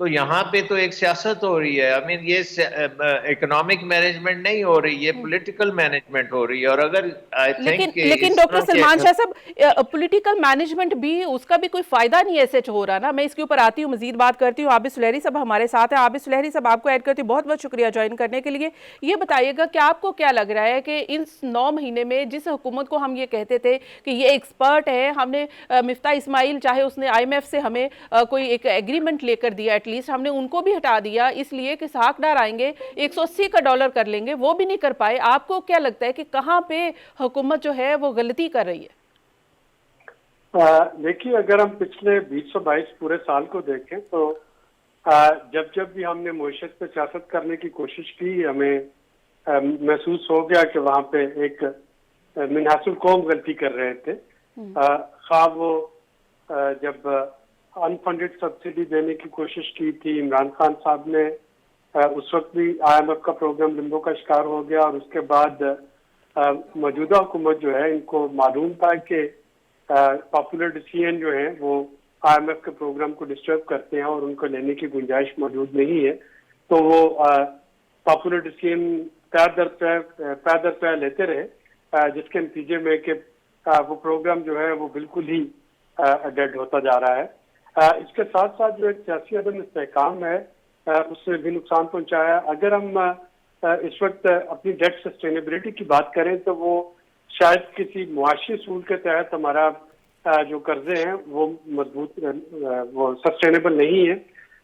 تو یہاں پہ تو ایک سیاست ہو رہی ہے. آئی مین یہ اکنامک مینجمنٹ نہیں ہو رہی, یہ پولیٹیکل مینجمنٹ ہو رہی ہے. اور اگر آئی تھنک کہ لیکن اس ڈاکٹر طرح سلمان شاہ صاحب, پولیٹیکل مینجمنٹ بھی اس کا بھی کوئی فائدہ نہیں ایسے ہو رہا نا. میں اس کے اوپر آتی ہوں, مزید بات کرتی ہوں. عابد سلیری صاحب ہمارے ساتھ ہیں. عابد سلیری صاحب آپ کو ایڈ کرتی ہوں, بہت بہت شکریہ جوائن کرنے کے لیے. یہ بتائیے گا کہ آپ کو کیا لگ رہا ہے کہ ان 9 مہینے میں جس حکومت کو ہم یہ کہتے تھے کہ یہ ایکسپرٹ ہے, ہم نے مفتاح اسماعیل چاہے اس نے آئی ایم ایف سے ہمیں کوئی ایک ایگریمنٹ لے کر دیا, ایٹ لیسٹ ہم نے ان کو بھی ہٹا دیا اس لیے کہ ساکھ ڈار آئیں گے $180 کا کر لیں گے, وہ بھی نہیں کر پائے. آپ کو کیا لگتا ہے کہ کہاں پہ حکومت جو ہے وہ غلطی کر رہی ہے؟ دیکھیے, اگر ہم پچھلے 2022 پورے سال کو دیکھیں تو جب بھی ہم نے معیشت پہ سیاست کرنے کی کوشش کی, ہمیں محسوس ہو گیا کہ وہاں پہ ایک منحصر القوم غلطی کر رہے تھے. خواہ وہ جب انفنڈڈ سبسڈی دینے کی کوشش کی تھی, عمران خان صاحب نے اس وقت بھی آئی ایم ایف کا پروگرام لمبو کا شکار ہو گیا, اور اس کے بعد موجودہ حکومت جو ہے ان کو معلوم تھا کہ پاپولر ڈیسیژن جو ہیں وہ آئی ایم ایف کے پروگرام کو ڈسٹرب کرتے ہیں اور ان کو لینے کی گنجائش موجود نہیں ہے, تو وہ پاپولر ڈیسیژن پیر در پیر لیتے رہے, جس کے نتیجے میں کہ وہ پروگرام جو ہے وہ بالکل ہی ڈیڈ ہوتا جا رہا ہے. اس کے ساتھ ساتھ جو ایک سیاسی عدم استحکام ہے اس نے بھی نقصان پہنچایا. اگر ہم اس وقت اپنی ڈیٹ سسٹینیبلٹی کی بات کریں تو وہ شاید کسی معاشی اصول کے تحت ہمارا جو قرضے ہیں وہ مضبوط وہ سسٹینیبل نہیں ہے,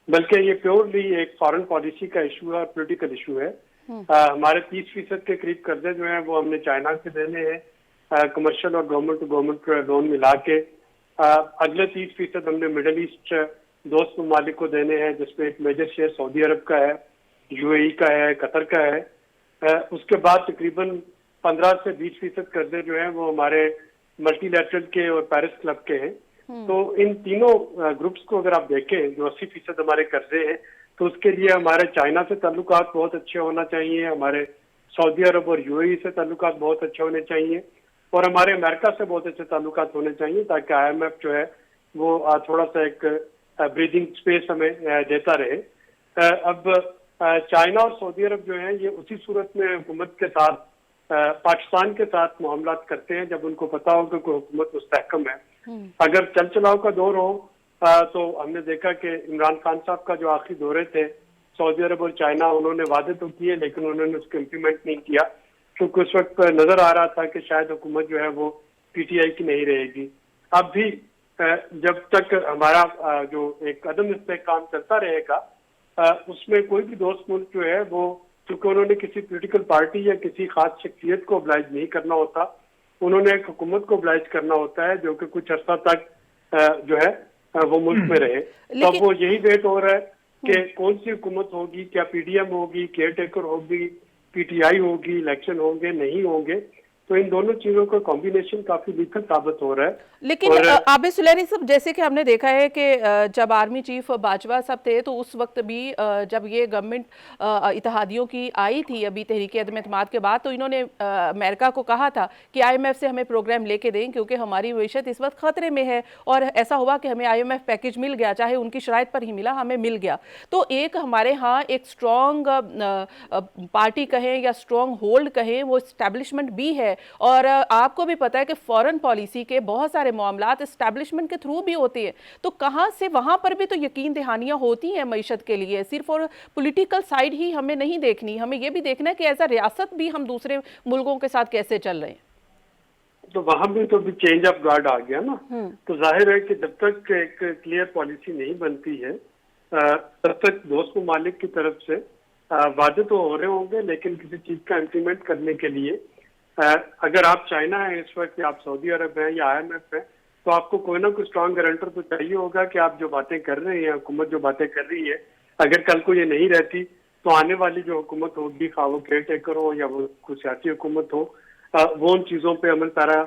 بلکہ یہ پیورلی ایک فارن پالیسی کا ایشو ہے اور پولیٹیکل ایشو ہے. ہمارے 30% کے قریب قرضے جو ہیں وہ ہم نے چائنا سے دینے ہیں, کمرشل اور گورنمنٹ ٹو گورنمنٹ لون ملا کے. اگلے 30% ہم نے مڈل ایسٹ دوست ممالک کو دینے ہیں, جس میں ایک میجر شیئر سعودی عرب کا ہے, یو اے ای کا ہے, قطر کا ہے. اس کے بعد تقریباً 15 سے 20% قرضے جو ہیں وہ ہمارے ملٹی لیٹرل کے اور پیرس کلب کے ہیں. تو ان تینوں گروپس کو اگر آپ دیکھیں جو 80% ہمارے قرضے ہیں, تو اس کے لیے ہمارے چائنا سے تعلقات بہت اچھے ہونا چاہیے, ہمارے سعودی عرب اور یو اے ای سے تعلقات بہت اچھے ہونے چاہیے, اور ہمارے امریکہ سے بہت اچھے تعلقات ہونے چاہیے, تاکہ آئی ایم ایف جو ہے وہ تھوڑا سا ایک بریدنگ اسپیس ہمیں دیتا رہے. اب چائنا اور سعودی عرب جو ہیں یہ اسی صورت میں حکومت کے ساتھ پاکستان کے ساتھ معاملات کرتے ہیں جب ان کو پتا ہو کہ کوئی حکومت مستحکم ہے. اگر چل چلاؤ کا دور ہو تو ہم نے دیکھا کہ عمران خان صاحب کا جو آخری دورے تھے سعودی عرب اور چائنا, انہوں نے وعدے تو کیے لیکن انہوں نے اس کو امپلیمنٹ نہیں کیا, کیونکہ اس وقت نظر آ رہا تھا کہ شاید حکومت جو ہے وہ پی ٹی آئی کی نہیں رہے گی. اب بھی جب تک ہمارا جو ایک عدم استحکام چلتا رہے گا, اس میں کوئی بھی دوست ملک جو ہے وہ, کیونکہ انہوں نے کسی پولیٹیکل پارٹی یا کسی خاص شخصیت کو oblige نہیں کرنا ہوتا, انہوں نے ایک حکومت کو oblige کرنا ہوتا ہے جو کہ کچھ عرصہ تک جو ہے وہ ملک میں رہے. تب وہ یہی ویٹ ہو رہا ہے کہ کون سی حکومت ہوگی, کیا پی ڈی ایم ہوگی, کیئر ٹیکر ہوگی, پی ٹی آئی ہوگی, الیکشن ہوں گے نہیں ہوں گے. تو ان دونوں چیزوں کا کمبینیشن کافی لیتھل ثابت ہو رہا ہے. لیکن عابد سلیری صاحب, جیسے کہ ہم نے دیکھا ہے کہ جب آرمی چیف باجوہ صاحب تھے تو اس وقت بھی جب یہ گورنمنٹ اتحادیوں کی آئی تھی ابھی تحریک عدم اعتماد کے بعد, تو انہوں نے امریکہ کو کہا تھا کہ آئی ایم ایف سے ہمیں پروگرام لے کے دیں کیونکہ ہماری معیشت اس وقت خطرے میں ہے, اور ایسا ہوا کہ ہمیں آئی ایم ایف پیکج مل گیا, چاہے ان کی شرائط پر ہی ملا, ہمیں مل گیا. تو ایک ہمارے ہاں ایک اسٹرانگ پارٹی کہیں یا اسٹرانگ ہولڈ کہیں وہ اسٹیبلشمنٹ بھی ہے, اور آپ کو بھی پتا ہے کہ فورن پالیسی کے بہت سارے معاملات اسٹیبلشمنٹ کے تھرو بھی ہوتے ہیں. تو کہاں سے وہاں پر بھی تو یقین دہانیاں ہوتی ہیں معیشت کے لیے, صرف اور پولیٹیکل سائیڈ ہی ہمیں نہیں دیکھنی, ہمیں یہ بھی دیکھنا ہے کہ ایسا ریاست بھی ہم دوسرے ملکوں کے ساتھ کیسے چل رہے ہیں. تو وہاں بھی تو بھی چینج آف گارڈ آ گیا نا. تو ظاہر ہے کہ جب تک ایک کلیئر پالیسی نہیں بنتی ہے تب تک دوست ممالک کی طرف سے وعدے تو ہو رہے ہوں گے, لیکن کسی چیز کا امپلیمنٹ کرنے کے لیے اگر آپ چائنا ہیں اس وقت, یا آپ سعودی عرب ہیں یا آئی ایم ایف ہیں, تو آپ کو کوئی نہ کوئی اسٹرانگ گارنٹر تو چاہیے ہوگا کہ آپ جو باتیں کر رہے ہیں, حکومت جو باتیں کر رہی ہے, اگر کل کو یہ نہیں رہتی تو آنے والی جو حکومت ہوگی, خواہ وہ کیئر ٹیکر ہو یا وہ کوئی سیاسی حکومت ہو, وہ ان چیزوں پہ عمل پیرا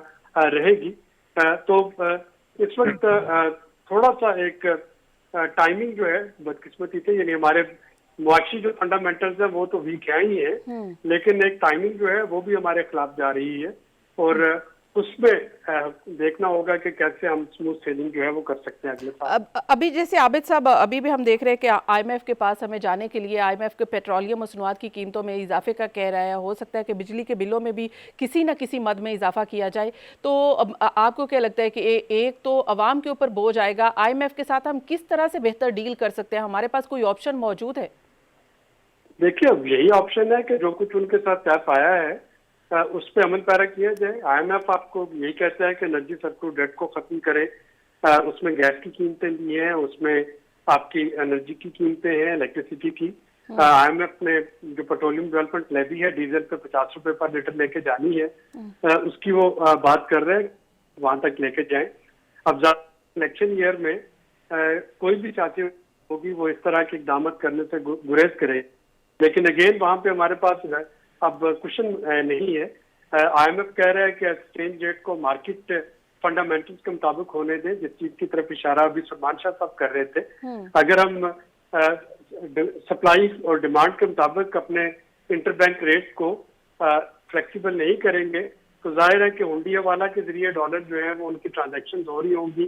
رہے گی. تو اس وقت تھوڑا سا ایک ٹائمنگ جو ہے بدقسمتی تھے, یعنی ہمارے معاشی جو فنڈامنٹلز ہیں وہ تو ویک ہیں ہی ہیں, لیکن ایک ٹائمنگ جو ہے وہ بھی ہمارے خلاف جا رہی ہے. اور اس میں دیکھنا ہوگا کہ کیسے ہم اسموتھ سیلنگ جو ہے وہ کر سکتے ہیں اگلے سال. ابھی جیسے عابد صاحب ابھی بھی ہم دیکھ رہے ہیں کہ آئی ایم ایف کے پاس ہمیں جانے کے لیے آئی ایم ایف کے پیٹرولیم مصنوعات کی قیمتوں میں اضافے کا کہہ رہا ہے. ہو سکتا ہے کہ بجلی کے بلوں میں بھی کسی نہ کسی مد میں اضافہ کیا جائے. تو آپ کو کیا لگتا ہے کہ ایک تو عوام کے اوپر بوجھ آئے گا, آئی ایم ایف کے ساتھ ہم کس طرح سے بہتر ڈیل کر سکتے ہیں؟ ہمارے پاس کوئی آپشن موجود ہے؟ دیکھیے اب یہی آپشن ہے کہ جو کچھ ان کے ساتھ طے پایا ہے اس پہ عمل پیرا کیا جائے. آئی ایم ایف آپ کو یہی کہتا ہے کہ انرجی سیکٹر ڈیٹ کو ختم کرے. اس میں گیس کی قیمتیں بھی ہیں, اس میں آپ کی انرجی کی قیمتیں ہیں, الیکٹریسٹی کی. آئی ایم ایف نے جو پیٹرولیم ڈیولپمنٹ لیوی ہے ڈیزل پہ 50 روپے پر لیٹر لے کے جانی ہے, اس کی وہ بات کر رہے ہیں, وہاں تک لے کے جائیں. اب الیکشن ایئر میں کوئی بھی چاہتی ہوگی وہ اس طرح کے اقدامات کرنے سے گریز کرے, لیکن اگین وہاں پہ ہمارے پاس اب کوشچن نہیں ہے. آئی ایم ایف کہہ رہا ہے کہ ایکسچینج ریٹ کو مارکیٹ فنڈامنٹلز کے مطابق ہونے دیں, جس چیز کی طرف اشارہ ابھی سلمان شاہ صاحب کر رہے تھے. اگر ہم سپلائی اور ڈیمانڈ کے مطابق اپنے انٹر بینک ریٹ کو فلیکسیبل نہیں کریں گے تو ظاہر ہے کہ ہنڈی حوالہ کے ذریعے ڈالر جو ہے وہ ان کی ٹرانزیکشن ہو رہی ہوں گی,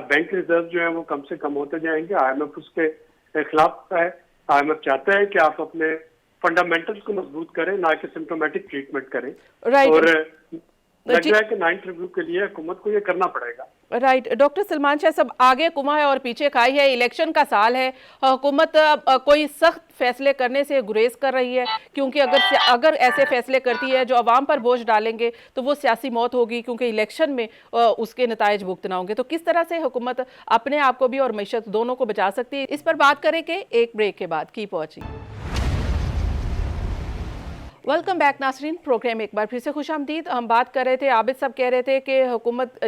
بینک ریزرو جو ہے وہ کم سے کم ہوتے جائیں گے. آئی ایم ایف اس کے خلاف ہے. آئی ایم ایف چاہتا ہے کہ آپ اپنے فنڈامنٹلز کو مضبوط کریں, نہ کہ سمپٹومیٹک ٹریٹمنٹ کریں. اور لگ رہا ہے کہ 9th ریویو کے لیے حکومت کو یہ کرنا پڑے گا. رائٹ. ڈاکٹر سلمان شاہ صاحب, آگے کما ہے اور پیچھے کھائی ہے, الیکشن کا سال ہے, حکومت کوئی سخت فیصلے کرنے سے گریز کر رہی ہے کیونکہ اگر ایسے فیصلے کرتی ہے جو عوام پر بوجھ ڈالیں گے تو وہ سیاسی موت ہوگی, کیونکہ الیکشن میں اس کے نتائج بھگتنا ہوں گے. تو کس طرح سے حکومت اپنے آپ کو بھی اور معیشت دونوں کو بچا سکتی ہے, اس پر بات کریں کہ ایک بریک کے بعد کی پہنچی. ویلکم بیک ناظرین, پروگرام ایک بار پھر سے خوش آمدید. ہم بات کر رہے تھے, عابد صاحب کہہ رہے تھے کہ حکومت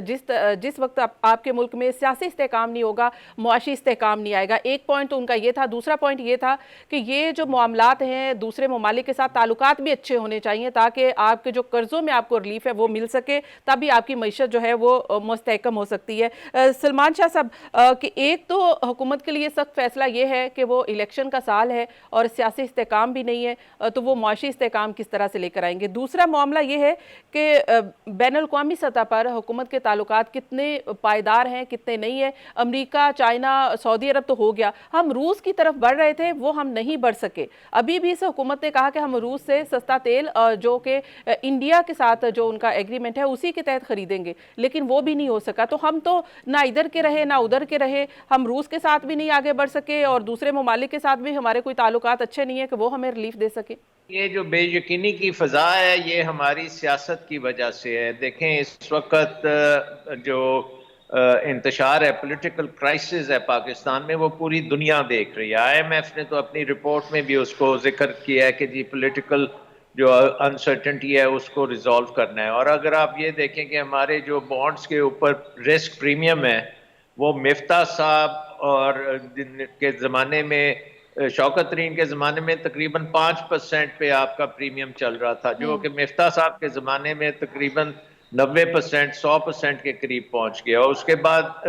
جس وقت آپ کے ملک میں سیاسی استحکام نہیں ہوگا, معاشی استحکام نہیں آئے گا. ایک پوائنٹ تو ان کا یہ تھا. دوسرا پوائنٹ یہ تھا کہ یہ جو معاملات ہیں دوسرے ممالک کے ساتھ تعلقات بھی اچھے ہونے چاہیے تاکہ آپ کے جو قرضوں میں آپ کو ریلیف ہے وہ مل سکے, تبھی آپ کی معیشت جو ہے وہ مستحکم ہو سکتی ہے. سلمان شاہ صاحب, کہ ایک تو حکومت کے لیے سخت فیصلہ یہ ہے کہ وہ الیکشن کا سال ہے اور سیاسی استحکام بھی نہیں ہے, تو وہ معاشی استحکام کس طرح سے لے کر آئیں گے. دوسرا معاملہ یہ ہے کہ بین الاقوامی سطح پر حکومت کے تعلقات کتنے پائیدار ہیں کتنے نہیں ہیں. امریکہ, چائنا, سعودی عرب تو ہو گیا, ہم روس کی طرف بڑھ رہے تھے, وہ ہم نہیں بڑھ سکے. ابھی بھی اس حکومت نے کہا کہ ہم روس سے سستا تیل جو کہ انڈیا کے ساتھ جو ان کا ایگریمنٹ ہے اسی کے تحت خریدیں گے, لیکن وہ بھی نہیں ہو سکا. تو ہم تو نہ ادھر کے رہے نہ ادھر کے رہے, ہم روس کے ساتھ بھی نہیں آگے بڑھ سکے اور دوسرے ممالک کے ساتھ بھی ہمارے کوئی تعلقات اچھے نہیں ہیں کہ وہ ہمیں ریلیف دے سکے. یہ جو بے یقینی کی فضا ہے یہ ہماری سیاست کی وجہ سے ہے. دیکھیں اس وقت جو انتشار ہے, پولیٹیکل کرائسس ہے پاکستان میں, وہ پوری دنیا دیکھ رہی ہے. آئی ایم ایف نے تو اپنی رپورٹ میں بھی اس کو ذکر کیا ہے کہ جی پولیٹیکل جو انسرٹنٹی ہے اس کو ریزالو کرنا ہے. اور اگر آپ یہ دیکھیں کہ ہمارے جو بانڈز کے اوپر رسک پریمیم ہے وہ مفتاح صاحب اور کے زمانے میں, شوکت ترین کے زمانے میں تقریباً 5% پہ آپ کا پریمیم چل رہا تھا, جو کہ مفتاح صاحب کے زمانے میں تقریباً 90% 100% کے قریب پہنچ گیا. اور اس کے بعد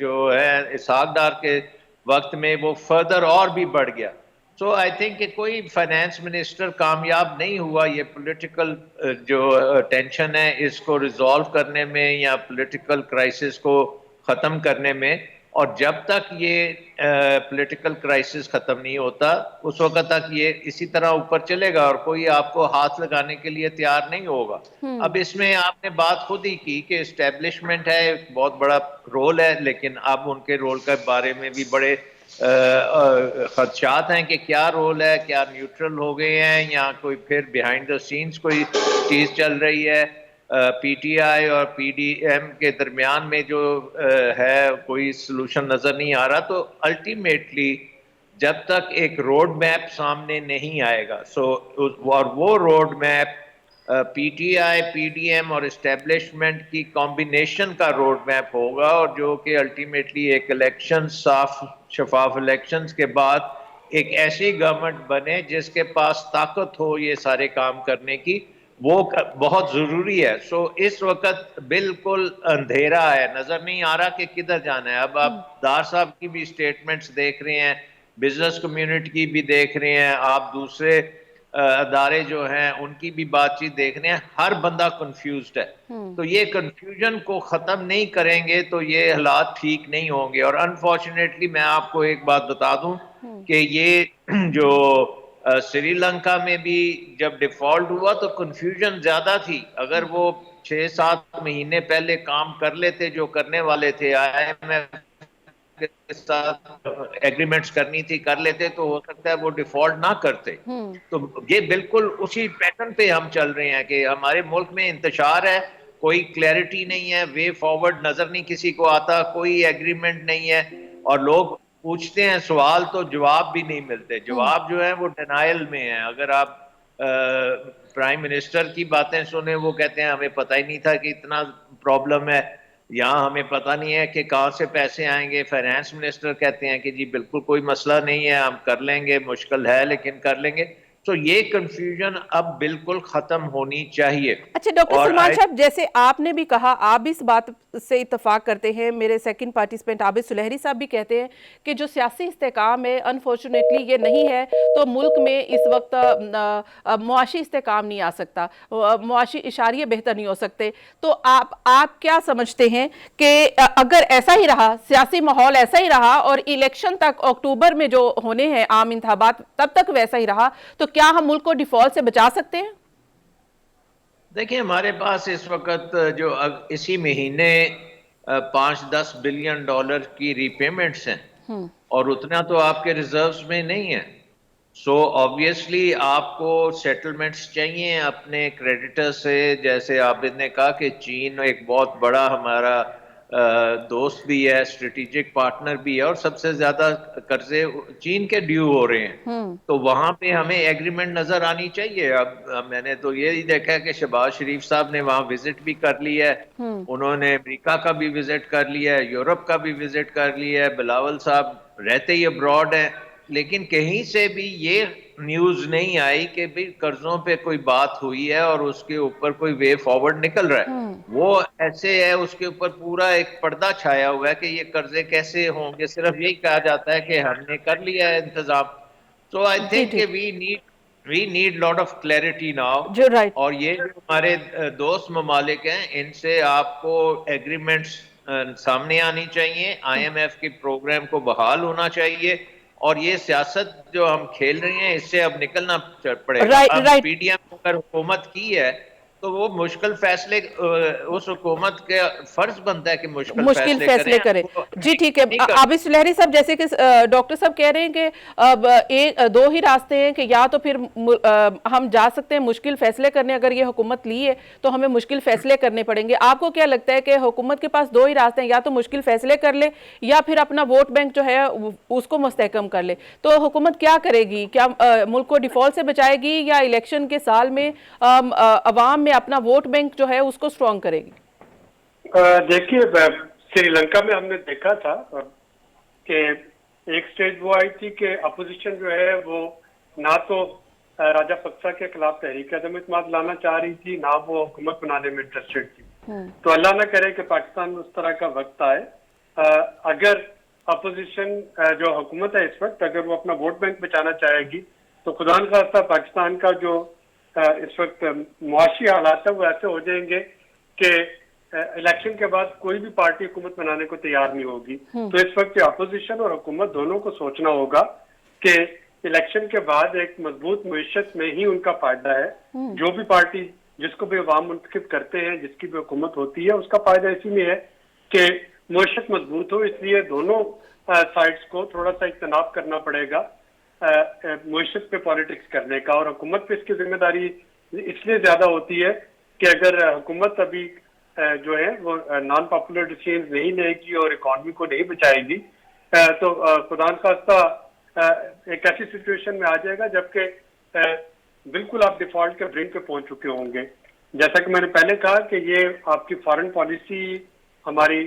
جو ہے اسحاق ڈار کے وقت میں وہ فردر اور بھی بڑھ گیا. سو آئی تھنک کہ کوئی فائنانس منسٹر کامیاب نہیں ہوا یہ پولیٹیکل جو ٹینشن ہے اس کو ریزالو کرنے میں یا پولیٹیکل کرائسس کو ختم کرنے میں. اور جب تک یہ پولیٹیکل کرائسس ختم نہیں ہوتا اس وقت تک یہ اسی طرح اوپر چلے گا اور کوئی آپ کو ہاتھ لگانے کے لیے تیار نہیں ہوگا. اب اس میں آپ نے بات خود ہی کی کہ اسٹیبلشمنٹ ہے, ایک بہت بڑا رول ہے, لیکن اب ان کے رول کے بارے میں بھی بڑے خدشات ہیں کہ کیا رول ہے, کیا نیوٹرل ہو گئے ہیں یا کوئی پھر بیہائنڈ دا سینز کوئی چیز چل رہی ہے. پی ٹی آئی اور پی ڈی ایم کے درمیان میں جو ہے کوئی سلوشن نظر نہیں آ رہا. تو الٹیمیٹلی جب تک ایک روڈ میپ سامنے نہیں آئے گا, اور وہ روڈ میپ پی ٹی آئی, پی ڈی ایم اور اسٹیبلشمنٹ کی کمبینیشن کا روڈ میپ ہوگا, اور جو کہ الٹیمیٹلی ایک الیکشن صاف شفاف الیکشنز کے بعد ایک ایسی گورنمنٹ بنے جس کے پاس طاقت ہو یہ سارے کام کرنے کی, وہ بہت ضروری ہے. سو اس وقت بالکل اندھیرا ہے, نظر نہیں آ رہا کہ کدھر جانا ہے. اب آپ ڈار صاحب کی بھی اسٹیٹمنٹس دیکھ رہے ہیں, بزنس کمیونٹی کی بھی دیکھ رہے ہیں, آپ دوسرے ادارے جو ہیں ان کی بھی بات چیت دیکھنے ہیں، ہر بندہ کنفیوزڈ ہے. تو یہ کنفیوژن کو ختم نہیں کریں گے تو یہ حالات ٹھیک نہیں ہوں گے. اور انفارچونیٹلی میں آپ کو ایک بات بتا دوں کہ یہ جو سری لنکا میں بھی جب ڈیفالٹ ہوا تو کنفیوژن زیادہ تھی. اگر وہ 6-7 مہینے پہلے کام کر لیتے جو کرنے والے تھے، آئی ایم ایف کے ساتھ ایگریمنٹس کرنی تھی کر لیتے، تو ہو سکتا ہے وہ ڈیفالٹ نہ کرتے. تو یہ بالکل اسی پیٹرن پہ ہم چل رہے ہیں کہ ہمارے ملک میں انتشار ہے، کوئی کلیئرٹی نہیں ہے، وے فارورڈ نظر نہیں کسی کو آتا، کوئی ایگریمنٹ نہیں ہے، اور لوگ پوچھتے ہیں سوال تو جواب بھی نہیں ملتے. جواب جو ہے وہ ڈینائل میں ہے. اگر آپ پرائم منسٹر کی باتیں سنیں، وہ کہتے ہیں ہمیں پتہ ہی نہیں تھا کہ اتنا پرابلم ہے، یہاں ہمیں پتہ نہیں ہے کہ کہاں سے پیسے آئیں گے. فائنانس منسٹر کہتے ہیں کہ جی بالکل کوئی مسئلہ نہیں ہے، ہم کر لیں گے، مشکل ہے لیکن کر لیں گے. تو یہ کنفیوژن اب بالکل ختم ہونی چاہیے. اچھا ڈاکٹر اور سلمان صاحب، جیسے آپ نے بھی کہا، آپ بھی اس بات سے اتفاق کرتے ہیں، میرے سیکنڈ پارٹیسپینٹ عابد سلیحری صاحب بھی کہتے ہیں کہ جو سیاسی استحکام ہے انفارچونیٹلی یہ نہیں ہے تو ملک میں اس وقت معاشی استحکام نہیں آ سکتا، معاشی اشاریے بہتر نہیں ہو سکتے. تو آپ کیا سمجھتے ہیں کہ اگر ایسا ہی رہا، سیاسی ماحول ایسا ہی رہا اور الیکشن تک اکتوبر میں جو ہونے ہیں عام انتخابات تب تک ویسا ہی رہا، تو کیا ہم ملک کو ڈیفالٹ سے بچا سکتے ہیں؟ دیکھیں، ہمارے پاس اس وقت جو اسی مہینے 5-10 بلین ڈالر کی ری پیمنٹس ہیں، اور اتنا تو آپ کے ریزروز میں نہیں ہے. سو آبویسلی آپ کو سیٹلمنٹس چاہیے اپنے کریڈیٹر سے. جیسے عابد نے کہا کہ چین ایک بہت بڑا ہمارا دوست بھی ہے، اسٹریٹجک پارٹنر بھی ہے، اور سب سے زیادہ قرضے چین کے ڈیو ہو رہے ہیں. تو وہاں پہ ہمیں ایگریمنٹ نظر آنی چاہیے. اب میں نے تو یہی دیکھا کہ شہباز شریف صاحب نے وہاں وزٹ بھی کر لی ہے، انہوں نے امریکہ کا بھی وزٹ کر لیا ہے، یورپ کا بھی وزٹ کر لیا ہے. بلاول صاحب رہتے ہی ابراڈ ہیں، لیکن کہیں سے بھی یہ نیوز نہیں آئی کہ بھی قرضوں پہ کوئی بات ہوئی ہے اور اس کے اوپر کوئی وے فارورڈ نکل رہا ہے. وہ ایسے ہے، اس کے اوپر پورا ایک پردہ چھایا ہوا ہے کہ یہ قرضے کیسے ہوں گے. صرف یہی کہا جاتا ہے کہ ہم نے کر لیا ہے انتظام. So I جی think ٹھیک، we need lot of clarity now. جو رائٹ. اور یہ جو ہمارے دوست ممالک ہیں، ان سے آپ کو ایگریمنٹس سامنے آنی چاہیے، آئی ایم ایف کے پروگرام کو بحال ہونا چاہیے، اور یہ سیاست جو ہم کھیل رہے ہیں اس سے اب نکلنا پڑے گا. اب رائٹ. پی ڈی ایم اگر حکومت کی ہے تو وہ مشکل فیصلے اس حکومت کے فرض بنتا ہے کہ مشکل فیصلے کریں. جی ٹھیک ہے عابد سلیحری صاحب، جیسے کہ ڈاکٹر صاحب کہہ رہے ہیں کہ اب دو ہی راستے ہیں کہ یا تو پھر ہم جا سکتے ہیں مشکل فیصلے کرنے، اگر یہ حکومت لی ہے تو ہمیں مشکل فیصلے کرنے پڑیں گے. آپ کو کیا لگتا ہے کہ حکومت کے پاس دو ہی راستے ہیں، یا تو مشکل فیصلے کر لے یا پھر اپنا ووٹ بینک جو ہے اس کو مستحکم کر لے؟ تو حکومت کیا کرے گی؟ کیا ملک کو ڈیفالٹ سے بچائے گی یا الیکشن کے سال میں عوام میں اپنا ووٹ بینک جو ہے اس کو سٹرونگ کرے گی؟ دیکھیے، سری لنکا میں ہم نے دیکھا تھا کہ ایک سٹیج وہ آئی تھی کہ اپوزیشن جو ہے وہ نہ تو راجہ پکسا کے خلاف تحریک عدم اعتماد لانا چاہ رہی تھی، نہ وہ حکومت بنانے میں انٹرسٹڈ تھی. تو اللہ نہ کرے کہ پاکستان میں اس طرح کا وقت آئے. اگر اپوزیشن جو حکومت ہے اس وقت، اگر وہ اپنا ووٹ بینک بچانا چاہے گی تو خدا نخواستہ پاکستان کا جو اس وقت معاشی حالات ہے وہ ایسے ہو جائیں گے کہ الیکشن کے بعد کوئی بھی پارٹی حکومت بنانے کو تیار نہیں ہوگی. تو اس وقت اپوزیشن اور حکومت دونوں کو سوچنا ہوگا کہ الیکشن کے بعد ایک مضبوط معیشت میں ہی ان کا فائدہ ہے. جو بھی پارٹی جس کو بھی عوام منتخب کرتے ہیں، جس کی بھی حکومت ہوتی ہے، اس کا فائدہ اسی میں ہے کہ معیشت مضبوط ہو. اس لیے دونوں سائڈز کو تھوڑا سا اجتناب کرنا پڑے گا معیشت پہ پالیٹکس کرنے کا، اور حکومت پہ اس کی ذمہ داری اس لیے زیادہ ہوتی ہے کہ اگر حکومت ابھی جو ہے وہ نان پاپولر ڈیسیژنز نہیں لے گی اور اکانومی کو نہیں بچائے گی تو خدا نخواستہ ایک ایسی سچویشن میں آ جائے گا جبکہ بالکل آپ ڈیفالٹ کے برنک پہ پہنچ چکے ہوں گے. جیسا کہ میں نے پہلے کہا کہ یہ آپ کی فارن پالیسی ہماری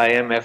IMF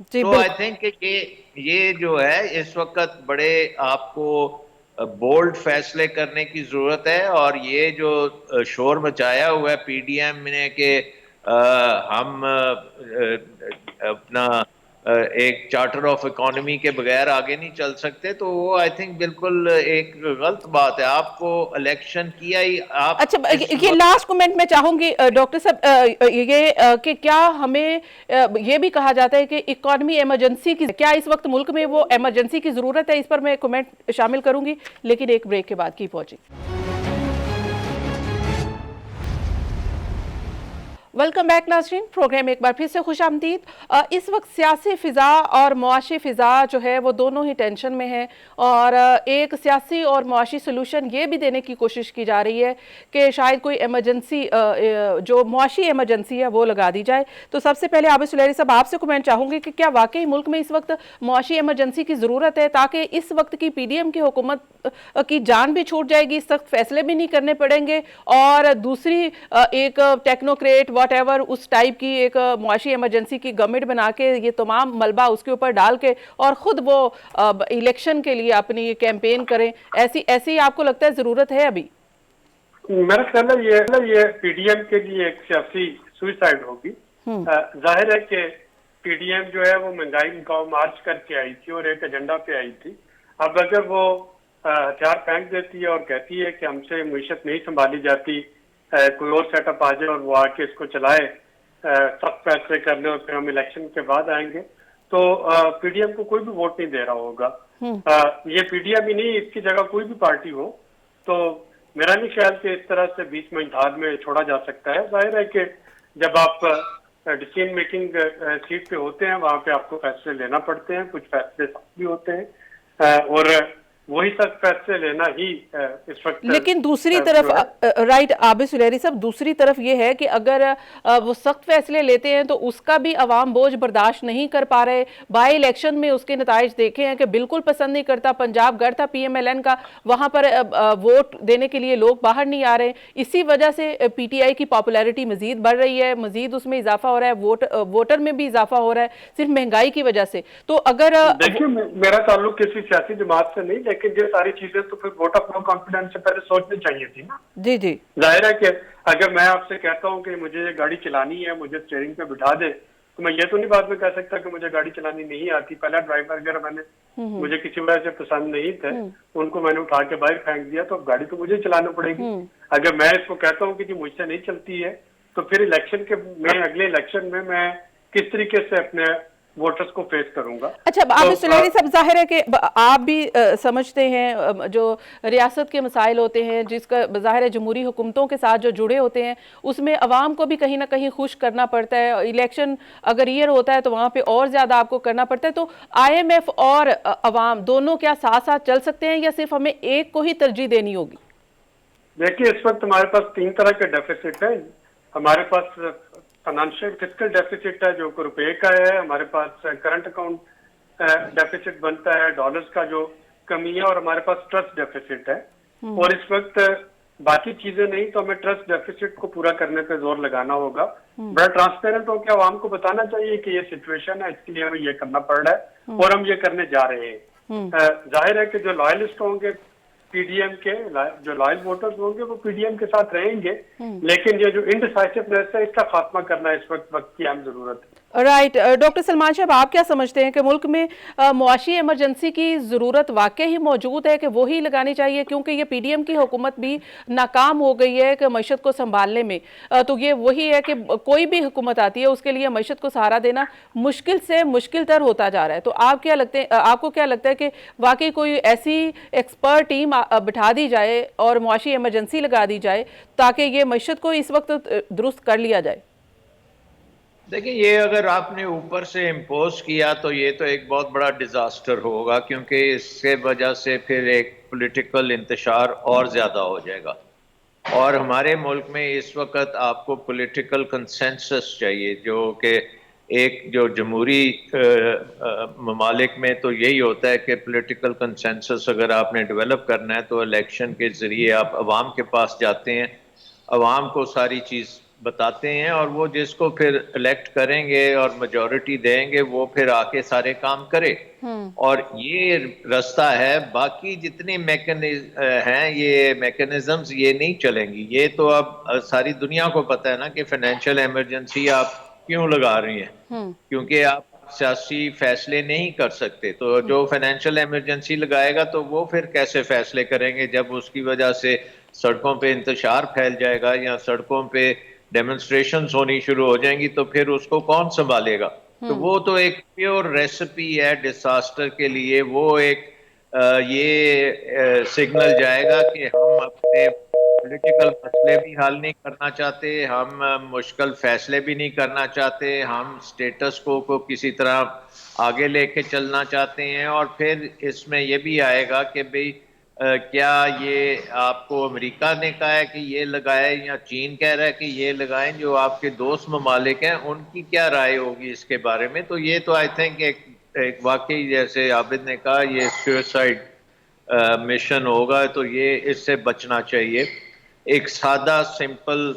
جی تو آئی تھنک کہ یہ جو ہے اس وقت بڑے آپ کو بولڈ فیصلے کرنے کی ضرورت ہے، اور یہ جو شور مچایا ہوا ہے پی ڈی ایم نے کہ ہم اپنا ایک چارٹر آف اکانومی کے بغیر آگے نہیں چل سکتے، تو وہ آئی تھنک بالکل ایک غلط بات ہے. آپ کو الیکشن کیا ہی آپ اچھا، اس یہ لاسٹ کومنٹ میں چاہوں گی ڈاکٹر صاحب، یہ کہ کیا ہمیں یہ بھی کہا جاتا ہے کہ اکانومی ایمرجنسی کی، کیا اس وقت ملک میں وہ ایمرجنسی کی ضرورت ہے؟ اس پر میں کومنٹ شامل کروں گی، لیکن ایک بریک کے بعد. Keep watching. ویلکم بیک ناظرین، پروگرام ایک بار پھر سے خوش آمدید. اس وقت سیاسی فضا اور معاشی فضا جو ہے وہ دونوں ہی ٹینشن میں ہیں، اور ایک سیاسی اور معاشی سلوشن یہ بھی دینے کی کوشش کی جا رہی ہے کہ شاید کوئی ایمرجنسی، جو معاشی ایمرجنسی ہے وہ لگا دی جائے. تو سب سے پہلے عابد سلیری صاحب، آپ سے کومنٹ چاہوں گی کہ کیا واقعی ملک میں اس وقت معاشی ایمرجنسی کی ضرورت ہے، تاکہ اس وقت کی پی ڈی ایم کی حکومت کی جان بھی چھوٹ جائے گی، سخت فیصلے بھی نہیں کرنے پڑیں گے، اور دوسری ایک ٹیکنوکریٹ واٹ ایور اس ٹائپ کی ایک معاشی ایمرجنسی کی گورنمنٹ بنا کے یہ تمام ملبہ اس کے اوپر ڈال کے اور خود وہ الیکشن کے لیے اپنی کیمپین کریں؟ ایسی آپ کو لگتا ہے ضرورت ہے ابھی؟ میرا خیال ہے یہ پی ڈی ایم کے لیے ایک سیاسی سوئسائڈ ہوگی. ظاہر ہے کہ پی ڈی ایم جو ہے وہ مہنگائی مکاؤ مارچ کر کے آئی تھی اور ایک ایجنڈا پہ آئی تھی. اب اگر وہ ہتھیار پھینک دیتی ہے اور کہتی ہے کہ ہم سے معیشت نہیں سنبھالی جاتی، کوئی اور سیٹ اپ آ جائے اور وہ آ کے اس کو چلائے، سخت فیصلے کر لے اور پھر ہم الیکشن کے بعد آئیں گے، تو پی ڈی ایم کو کوئی بھی ووٹ نہیں دے رہا ہوگا. یہ پی ڈی ایم ہی نہیں، اس کی جگہ کوئی بھی پارٹی ہو تو میرا نہیں خیال کہ اس طرح سے بیچ میں انتحار میں چھوڑا جا سکتا ہے. ظاہر ہے کہ جب آپ ڈیسیژن میکنگ سیٹ پہ ہوتے ہیں وہاں پہ آپ کو فیصلے لینا پڑتے ہیں، کچھ فیصلے سخت بھی ہوتے ہیں، اور وہی سخت فیصلے لینا ہی اس وقت. لیکن دوسری طرف رائٹ عابد سلیری صاحب، دوسری طرف یہ ہے کہ اگر وہ سخت فیصلے لیتے ہیں تو اس کا بھی عوام بوجھ برداشت نہیں کر پا رہے. بائی الیکشن میں اس کے نتائج دیکھے ہیں کہ بالکل پسند نہیں کرتا. پنجاب گڑھ تھا پی ایم ایل این کا، وہاں پر ووٹ دینے کے لیے لوگ باہر نہیں آ رہے. اسی وجہ سے پی ٹی آئی کی پاپولیرٹی مزید بڑھ رہی ہے، مزید اس میں اضافہ ہو رہا ہے، ووٹر میں بھی اضافہ ہو رہا ہے صرف مہنگائی کی وجہ سے. تو اگر دیکھیے میرا تعلق کسی سیاسی جماعت سے نہیں، لیکن یہ ساری چیزیں تو پھر ووٹ آف نو کانفیڈنس سے پہلے سوچنی چاہیے تھی نا. جی ظاہر ہے کہ اگر میں آپ سے کہتا ہوں کہ مجھے یہ گاڑی چلانی ہے، مجھے اسٹیئرنگ پہ بٹھا دے، تو میں یہ تو نہیں بعد میں کہہ سکتا کہ مجھے گاڑی چلانی نہیں آتی. پہلا ڈرائیور اگر میں نے مجھے کسی وجہ سے پسند نہیں تھے، ان کو میں نے اٹھا کے باہر پھینک دیا، تو اب گاڑی تو مجھے چلانا پڑے گی. اگر میں اس کو کہتا ہوں کہ جی مجھ سے نہیں چلتی ہے، تو پھر الیکشن کے میں اگلے الیکشن میں کس طریقے سے اپنے ووٹرز کو فیس کروں گا. اچھا عابد سلیری صاحب، ظاہر ہے کہ آپ بھی سمجھتے ہیں جو ریاست کے مسائل ہوتے ہیں، جس کا ظاہر ہے جمہوری حکومتوں کے ساتھ جو جڑے ہوتے ہیں، اس میں عوام کو بھی کہیں نہ کہیں خوش کرنا پڑتا ہے. الیکشن اگر ایئر ہوتا ہے تو وہاں پہ اور زیادہ آپ کو کرنا پڑتا ہے. تو آئی ایم ایف اور عوام دونوں کیا ساتھ ساتھ چل سکتے ہیں، یا صرف ہمیں ایک کو ہی ترجیح دینی ہوگی؟ دیکھیے اس وقت ہمارے پاس 3 طرح کے ڈیفیسٹ ہیں. ہمارے پاس فائنانشیل فسکل ڈیفیسٹ ہے جو روپے کا ہے، ہمارے پاس کرنٹ اکاؤنٹ ڈیفیسٹ بنتا ہے ڈالرز کا جو کمی ہے، اور ہمارے پاس ٹرسٹ ڈیفیسٹ ہے. اور اس وقت باقی چیزیں نہیں، تو ہمیں ٹرسٹ ڈیفیسٹ کو پورا کرنے پہ زور لگانا ہوگا. بڑا ٹرانسپیرنٹ ہو کے عوام کو بتانا چاہیے کہ یہ سچویشن ہے، اس کے لیے ہمیں یہ کرنا پڑ رہا ہے اور ہم یہ کرنے جا رہے ہیں. ظاہر ہے کہ جو لائلسٹ ہوں گے پی ڈی ایم کے، جو لائل ووٹرز ہوں گے وہ پی ڈی ایم کے ساتھ رہیں گے، لیکن یہ جو انڈیسائسونیس ہے اس کا خاتمہ کرنا اس وقت کی اہم ضرورت ہے. رائٹ. ڈاکٹر سلمان صاحب، آپ کیا سمجھتے ہیں کہ ملک میں معاشی ایمرجنسی کی ضرورت واقعی موجود ہے کہ وہی لگانی چاہیے؟ کیونکہ یہ پی ڈی ایم کی حکومت بھی ناکام ہو گئی ہے کہ معیشت کو سنبھالنے میں. تو یہ وہی ہے کہ کوئی بھی حکومت آتی ہے اس کے لیے معیشت کو سہارا دینا مشکل سے مشکل تر ہوتا جا رہا ہے. تو آپ کو کیا لگتا ہے کہ واقعی کوئی ایسی ایکسپرٹ ٹیم بٹھا دی جائے اور معاشی ایمرجنسی لگا دی جائے تاکہ یہ معیشت کو اس وقت درست کر لیا جائے؟ دیکھیں، یہ اگر آپ نے اوپر سے امپوز کیا تو یہ تو ایک بہت بڑا ڈیزاسٹر ہوگا، کیونکہ اس سے وجہ سے پھر ایک پولیٹیکل انتشار اور زیادہ ہو جائے گا. اور ہمارے ملک میں اس وقت آپ کو پولیٹیکل کنسنسس چاہیے، جو کہ ایک جو جمہوری ممالک میں تو یہی ہوتا ہے کہ پولیٹیکل کنسنسس اگر آپ نے ڈیولپ کرنا ہے تو الیکشن کے ذریعے آپ عوام کے پاس جاتے ہیں، عوام کو ساری چیز بتاتے ہیں اور وہ جس کو پھر الیکٹ کریں گے اور میجورٹی دیں گے وہ پھر آ کے سارے کام کرے. اور یہ راستہ ہے. باقی جتنے ہیں یہ میکینزمز یہ نہیں چلیں گی. یہ تو اب ساری دنیا کو پتہ ہے نا کہ فائنینشیل ایمرجنسی آپ کیوں لگا رہی ہیں, کیونکہ آپ سیاسی فیصلے نہیں کر سکتے. تو جو فائنینشیل ایمرجنسی لگائے گا تو وہ پھر کیسے فیصلے کریں گے جب اس کی وجہ سے سڑکوں پہ انتشار پھیل جائے گا یا سڑکوں پہ ڈیمونسٹریشنز ہونی شروع ہو جائیں گی تو پھر اس کو کون سنبھالے گا؟ تو وہ تو ایک پیور ریسپی ہے ڈیزاسٹر کے لیے. وہ ایک یہ سگنل جائے گا کہ ہم اپنے پولیٹیکل مسئلے بھی حل نہیں کرنا چاہتے, ہم مشکل فیصلے بھی نہیں کرنا چاہتے, ہم سٹیٹس کو کسی طرح آگے لے کے چلنا چاہتے ہیں. اور پھر اس میں یہ بھی آئے گا کہ بھئی کیا یہ آپ کو امریکہ نے کہا ہے کہ یہ لگائے یا چین کہہ رہا ہے کہ یہ لگائیں, جو آپ کے دوست ممالک ہیں ان کی کیا رائے ہوگی اس کے بارے میں؟ تو یہ تو آئی تھنک ایک واقعی جیسے عابد نے کہا یہ سوئسائڈ مشن ہوگا. تو یہ اس سے بچنا چاہیے. ایک سادہ سمپل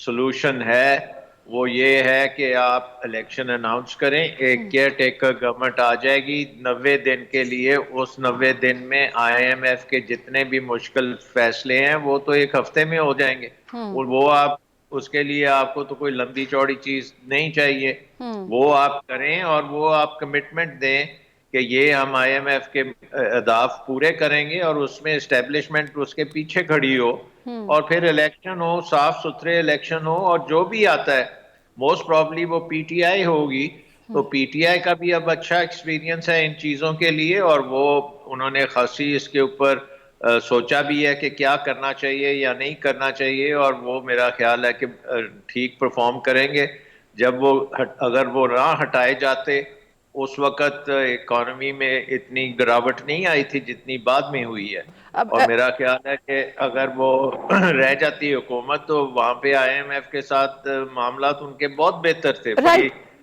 سولوشن ہے, وہ یہ ہے کہ آپ الیکشن اناؤنس کریں, ایک کیئر ٹیکر گورنمنٹ آ جائے گی 90 دن کے لیے. اس 90 دن میں آئی ایم ایف کے جتنے بھی مشکل فیصلے ہیں وہ تو ایک ہفتے میں ہو جائیں گے. اور وہ آپ اس کے لیے آپ کو تو کوئی لمبی چوڑی چیز نہیں چاہیے. وہ آپ کریں اور وہ آپ کمٹمنٹ دیں کہ یہ ہم آئی ایم ایف کے اہداف پورے کریں گے اور اس میں اسٹیبلشمنٹ اس کے پیچھے کھڑی ہو, اور پھر الیکشن ہو, صاف ستھرے الیکشن ہو. اور جو بھی آتا ہے موسٹ پرابلی وہ پی ٹی آئی ہوگی. تو پی ٹی آئی کا بھی اب اچھا ایکسپیرینس ہے ان چیزوں کے لیے, اور وہ انہوں نے خاصی اس کے اوپر سوچا بھی ہے کہ کیا کرنا چاہیے یا نہیں کرنا چاہیے. اور وہ میرا خیال ہے کہ ٹھیک پرفارم کریں گے. جب وہ اگر وہ راہ ہٹائے جاتے اس وقت اکانومی میں اتنی گراوٹ نہیں آئی تھی جتنی بعد میں ہوئی ہے. اور میرا خیال ہے کہ اگر وہ رہ جاتی حکومت تو وہاں پہ آئی ایم ایف کے ساتھ معاملات ان کے بہت بہتر تھے.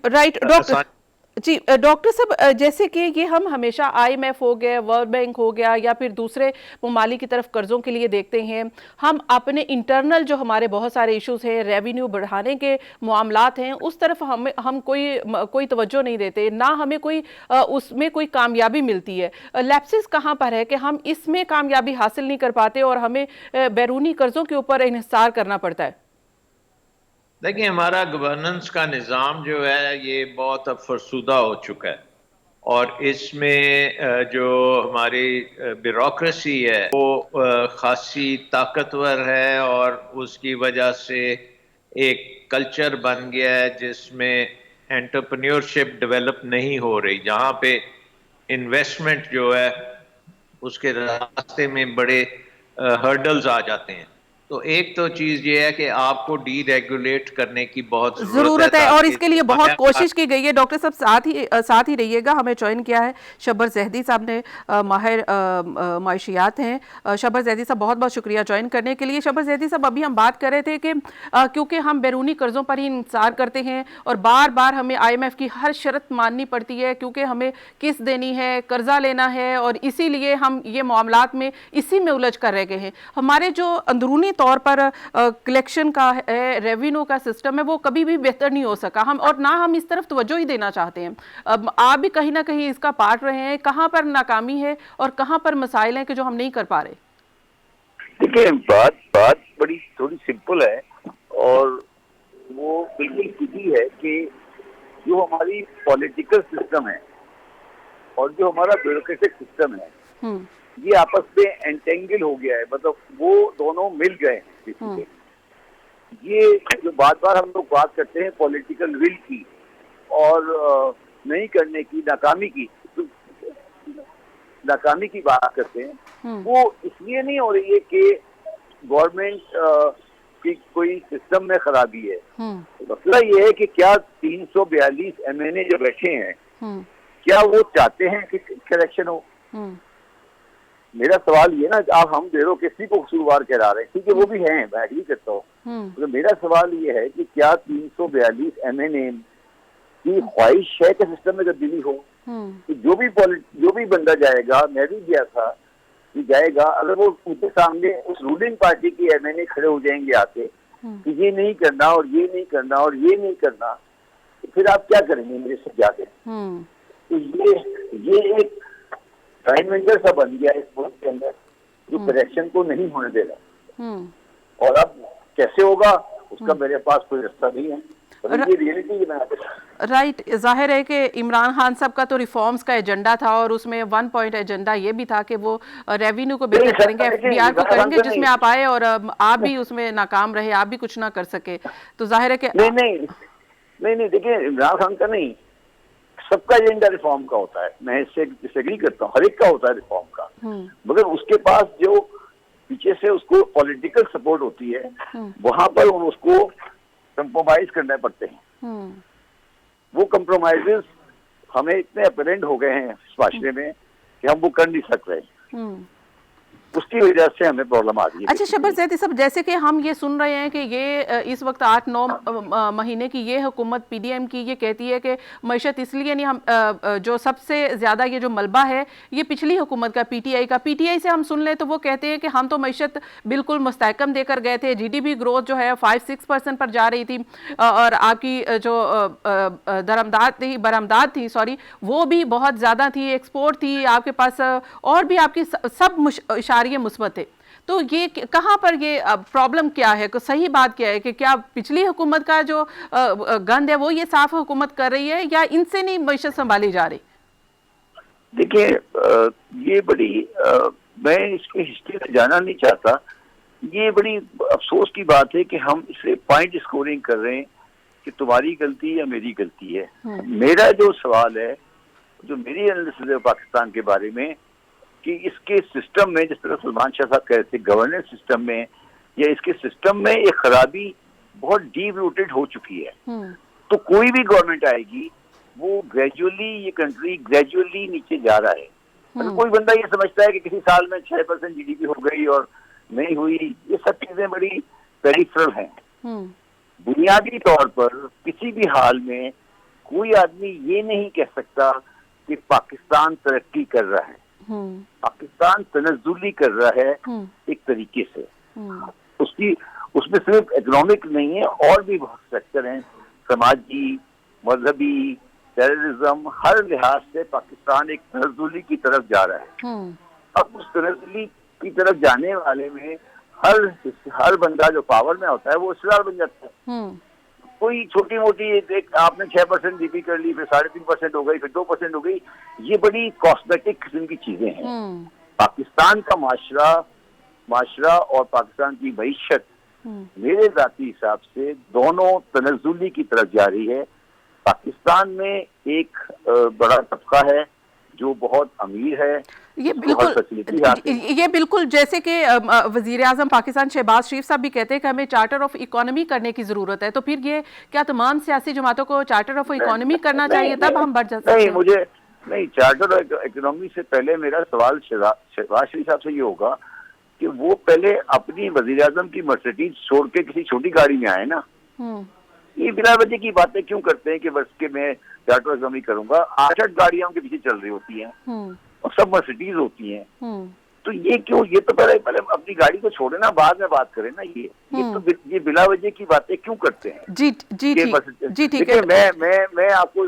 رائٹ ڈاکٹر جی ڈاکٹر صاحب, جیسے کہ یہ ہم ہمیشہ آئی ایم ایف ہو گیا, ورلڈ بینک ہو گیا یا پھر دوسرے ممالک کی طرف قرضوں کے لیے دیکھتے ہیں, ہم اپنے انٹرنل جو ہمارے بہت سارے ایشوز ہیں, ریونیو بڑھانے کے معاملات ہیں, اس طرف ہم کوئی توجہ نہیں دیتے, نہ ہمیں کوئی اس میں کوئی کامیابی ملتی ہے. لیپسز کہاں پر ہے کہ ہم اس میں کامیابی حاصل نہیں کر پاتے اور ہمیں بیرونی قرضوں کے اوپر انحصار کرنا پڑتا ہے؟ دیکھیں ہمارا گورننس کا نظام جو ہے یہ بہت اب فرسودہ ہو چکا ہے, اور اس میں جو ہماری بیوروکریسی ہے وہ خاصی طاقتور ہے, اور اس کی وجہ سے ایک کلچر بن گیا ہے جس میں انٹرپرینیورشپ ڈیولپ نہیں ہو رہی, جہاں پہ انویسٹمنٹ جو ہے اس کے راستے میں بڑے ہرڈلز آ جاتے ہیں. تو ایک تو چیز یہ ہے کہ آپ کو ڈی ریگولیٹ کرنے کی بہت ضرورت ہے, اور اس کے لیے بہت کوشش کی گئی ہے. ڈاکٹر صاحب ساتھ ہی رہیے گا, ہمیں جوائن کیا ہے شبر زہدی صاحب نے, ماہر معاشیات ہیں. شبر زہدی صاحب بہت بہت شکریہ جوائن کرنے کے لیے. شبر زہدی صاحب ابھی ہم بات کر رہے تھے کہ کیونکہ ہم بیرونی قرضوں پر ہی انحصار کرتے ہیں اور بار بار ہمیں آئی ایم ایف کی ہر شرط ماننی پڑتی ہے کیونکہ ہمیں قسط دینی ہے, قرضہ لینا ہے, اور اسی لیے ہم یہ معاملات میں اسی میں الجھ کر رہ گئے ہیں. ہمارے جو اندرونی طور پر کلیکشن کا ہے, ریونیو کا سسٹم ہے, وہ کبھی بھی بہتر نہیں ہو سکا, اور نہ ہم اس طرف توجہ ہی دینا چاہتے ہیں. آپ بھی کہیں نہ کہیں اس کا پارٹ رہے ہیں, کہاں پر ناکامی ہے اور کہاں پر مسائل ہیں کہ جو ہم نہیں کر پا رہے؟ دیکھیں بات بڑی تھوڑی سمپل ہے, اور وہ بالکل سیدھی ہے کہ جو ہماری پولیٹیکل سسٹم ہے اور جو ہمارا بیوروکریٹک سسٹم ہے یہ آپس میں انٹینگل ہو گیا ہے, مطلب وہ دونوں مل گئے ہیں. یہ جو بار بار ہم لوگ بات کرتے ہیں پولیٹیکل ول کی اور نہیں کرنے کی, ناکامی کی بات کرتے ہیں, وہ اس لیے نہیں ہو رہی ہے کہ گورنمنٹ کی کوئی سسٹم میں خرابی ہے. مسئلہ یہ ہے کہ کیا 342 ایم این اے جو بیٹھے ہیں کیا وہ چاہتے ہیں کہ کریکشن ہو؟ میرا سوال یہ نا, آپ ہم بیوروکریسی کو قصوروار کہلا رہے ہیں, ٹھیک ہے وہ بھی ہیں, میں ایگری کرتا ہوں, تو میرا سوال یہ ہے کہ کیا 342 ایم این اے کی خواہش ہے کہ سسٹم میں تبدیلی ہو؟ جو بھی بندہ جائے گا, میں بھی گیا تھا, جائے گا, اگر وہ ان کے سامنے اس رولنگ پارٹی کی ایم این اے کھڑے ہو جائیں گے آ کے کہ یہ نہیں کرنا اور یہ نہیں کرنا اور یہ نہیں کرنا، تو پھر آپ کیا کریں گے میرے سے جا کے؟ تو یہ ایک ٹائم سا بن گیا اس ملک کے اندر جو کریکشن کو نہیں ہونے دے رہا، اور اب کیسے ہوگا اس کا میرے پاس کوئی رستہ نہیں ہے. یہ ریئلٹی ہے. رائٹ، ظاہر ہے کہ عمران خان صاحب کا تو ریفارمز کا ایجنڈا تھا، اور اس میں 1 پوائنٹ ایجنڈا یہ بھی تھا کہ وہ ریونیو کو بہتر کریں گے، ایف بی آر کو کریں گے، جس میں آپ آئے اور آپ بھی اس میں ناکام رہے، آپ بھی کچھ نہ کر سکے. تو ظاہر ہے کہ نہیں دیکھیں، عمران خان کا نہیں، سب کا ایجنڈا ریفارم کا ہوتا ہے. میں اس سے ڈس ایگری کرتا ہوں، ہر ایک کا ہوتا ہے ریفارم کا، مگر اس کے پاس جو پیچھے سے اس کو پولیٹیکل سپورٹ ہوتی ہے، وہاں پر اس کو کمپرومائز کرنے پڑتے ہیں. وہ کمپرومائزز ہمیں اتنے اپیرنٹ ہو گئے ہیں اس معاشرے میں کہ ہم وہ کر نہیں سک رہے، اس کی وجہ سے ہمیں پرابلم آ رہی ہے. اچھا شبر زیدی صاحب، جیسے کہ ہم یہ سن رہے ہیں کہ یہ اس وقت 8-9 مہینے کی یہ حکومت پی ڈی ایم کی یہ کہتی ہے کہ معیشت اس لیے نہیں، ہم جو سب سے زیادہ یہ جو ملبہ ہے یہ پچھلی حکومت کا، پی ٹی آئی کا. پی ٹی آئی سے ہم سن لیں تو وہ کہتے ہیں کہ ہم تو معیشت بالکل مستحکم دے کر گئے تھے، جی ڈی پی گروتھ جو ہے 5-6% پر جا رہی تھی، اور آپ کی جو برآمدات تھی وہ بھی بہت زیادہ تھی، ایکسپورٹ تھی آپ کے پاس، اور بھی آپ کی سب اشاریے مثبت تھے. تو یہ کہاں پر یہ پرابلم کیا ہے، صحیح بات کیا ہے کہ کیا پچھلی حکومت کا جو گند ہے وہ یہ صاف حکومت کر رہی ہے، یا ان سے نہیں معیشت سنبھالی جا رہی؟ دیکھیں یہ بڑی میں اس کی ہسٹری میں جانا نہیں چاہتا. یہ بڑی افسوس کی بات ہے کہ ہم اسے پوائنٹ اسکورنگ کر رہے ہیں کہ تمہاری غلطی یا میری غلطی ہے. میرا جو سوال ہے، جو میری انالیسس ہے پاکستان کے بارے میں، کہ اس کے سسٹم میں، جس طرح سلمان شاہ صاحب کہتے ہیں گورننس سسٹم میں، یا اس کے سسٹم میں ایک خرابی بہت ڈیپ روٹڈ ہو چکی ہے. تو کوئی بھی گورنمنٹ آئے گی وہ گریجولی، یہ کنٹری گریجولی نیچے جا رہا ہے. اگر کوئی بندہ یہ سمجھتا ہے کہ کسی سال میں 6% جی ڈی پی ہو گئی اور نہیں ہوئی، یہ سب چیزیں بڑی پیریفرل ہیں. بنیادی طور پر کسی بھی حال میں کوئی آدمی یہ نہیں کہہ سکتا کہ پاکستان ترقی کر رہا ہے. پاکستان تنزلی کر رہا ہے ایک طریقے سے. اس میں صرف اکنامک نہیں ہے، اور بھی بہت سیکٹر ہیں، سماجی، مذہبی، ٹیررزم، ہر لحاظ سے پاکستان ایک تنزلی کی طرف جا رہا ہے. اب اس تنزلی کی طرف جانے والے میں ہر بندہ جو پاور میں ہوتا ہے وہ اسرار بن جاتا ہے. کوئی چھوٹی موٹی آپ نے 6% جی پی کر لی، پھر 3.5% ہو گئی، پھر 2% ہو گئی، یہ بڑی کاسمیٹک قسم کی چیزیں ہیں. پاکستان کا معاشرہ اور پاکستان کی معیشت میرے ذاتی حساب سے دونوں تنزلی کی طرف جا رہی ہے. پاکستان میں ایک بڑا طبقہ ہے جو بہت امیر ہے، یہ بالکل جیسے کہ وزیر اعظم پاکستان شہباز شریف صاحب بھی کہتے ہیں کہ ہمیں چارٹر آف اکانومی کرنے کی ضرورت ہے. تو پھر یہ کیا تمام سیاسی جماعتوں کو چارٹر آف اکانومی کرنا چاہیے، تب ہم بڑھ جاتے ہیں؟ نہیں، چارٹر آف اکانومی سے پہلے میرا سوال شہباز شریف صاحب سے یہ ہوگا کہ وہ پہلے اپنی وزیر اعظم کی مرسیڈیز چھوڑ کے کسی چھوٹی گاڑی میں آئے نا. یہ بلا وجہ کی باتیں کیوں کرتے ہیں کہ بس کہ میں چارٹر اکانومی کروں گا؟ 8 گاڑیاں کے پیچھے چل رہی ہوتی ہیں اور سب مرسیڈیز ہوتی ہیں. تو یہ کیوں؟ یہ تو پہلے اپنی گاڑی کو چھوڑے نا، بعد میں بات کریں نا. یہ بلا وجہ کی باتیں کیوں کرتے ہیں؟ جی ٹھیک ہے. میں آپ کو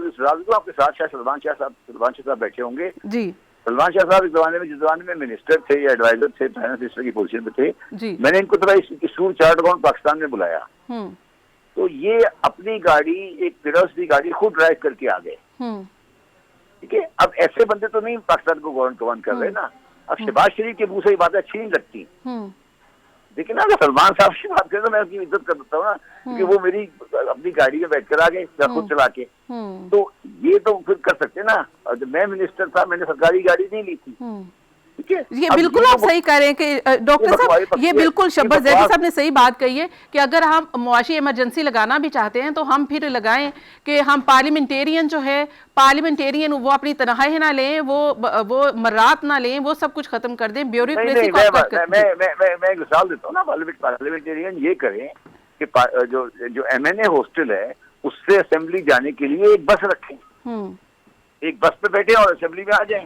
آپ کے ساتھ سلمان شاہ صاحب بیٹھے ہوں گے. جی، سلمان شاہ صاحب جس زمانے میں منسٹر تھے یا ایڈوائزر تھے، فائنانس منسٹر کی پوزیشن پہ تھے، میں نے ان کو تھوڑا اسٹور چارٹ اکاؤنٹ پاکستان میں بلایا. تو یہ اپنی گاڑی، ایک پھر گاڑی خود ڈرائیو کر کے آ گئے. ٹھیک ہے، اب ایسے بندے تو نہیں پاکستان کو گورن کر رہے نا. اب شہباز شریف کے منہ سے یہ باتیں اچھی نہیں لگتی، لیکن اگر سلمان صاحب سے بات کریں تو میں اس کی عزت کر دیتا ہوں نا، کیونکہ وہ میری اپنی گاڑی میں بیٹھ کر آ گئے خود چلا کے. تو یہ تو پھر کر سکتے نا. جب میں منسٹر تھا میں نے سرکاری گاڑی نہیں لی تھی. یہ بالکل آپ صحیح کہہ رہے ہیں کہ ڈاکٹر صاحب، یہ بالکل شبر زیدی صاحب نے صحیح بات کہی ہے کہ اگر ہم معاشی ایمرجنسی لگانا بھی چاہتے ہیں تو ہم پھر لگائیں کہ ہم پارلیمنٹیرین جو ہے، پارلیمنٹیرین وہ اپنی تنخواہیں نہ لیں، وہ مرات نہ لیں، وہ سب کچھ ختم کر دیں، بیوروکریسی کو میں ایک مثال دیتا ہوں نا. پارلیمنٹیرین یہ کریں کہ جو ایم این اے ہاسٹل ہے اس سے اسمبلی جانے کے لیے ایک بس رکھیں، ایک بس پہ بیٹھے اور اسمبلی میں آ جائیں.